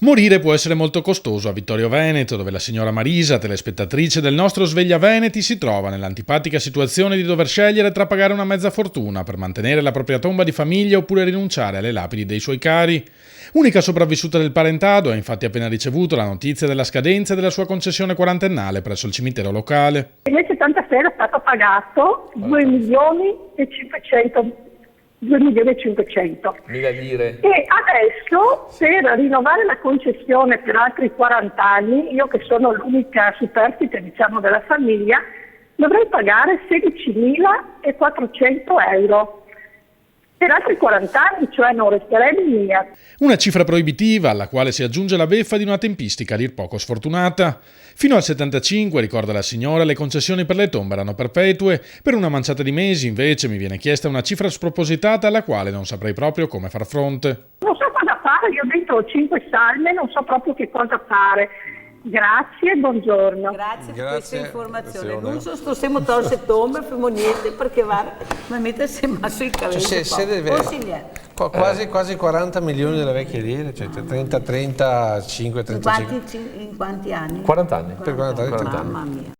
Morire può essere molto costoso a Vittorio Veneto, dove la signora Marisa, telespettatrice del nostro Sveglia Veneti, si trova nell'antipatica situazione di dover scegliere tra pagare una mezza fortuna per mantenere la propria tomba di famiglia oppure rinunciare alle lapidi dei suoi cari. Unica sopravvissuta del parentado, ha infatti appena ricevuto la notizia della scadenza della sua concessione quarantennale presso il cimitero locale. Nel 76 è stato pagato 2.500.000 lire. e adesso per rinnovare la concessione per altri 40 anni, io che sono l'unica superstite della famiglia, dovrei pagare 16.400 euro. Per altri 40 anni, cioè non resterei mia. Una cifra proibitiva alla quale si aggiunge la beffa di una tempistica a dir poco sfortunata. Fino al 75, ricorda la signora, le concessioni per le tombe erano perpetue, per una manciata di mesi invece mi viene chiesta una cifra spropositata alla quale non saprei proprio come far fronte. Non so cosa fare, io ho dentro 5 salme, non so proprio che cosa fare. Grazie e buongiorno. Grazie per questa informazione. Non so se siamo tolse tombe, famo niente perché va, ma mettersi masso il cabello. Quasi 40 milioni delle vecchie lire, cioè 30, 35, 35. In quanti anni? 40 anni. Per 40 anni, 30 anni. Mamma mia.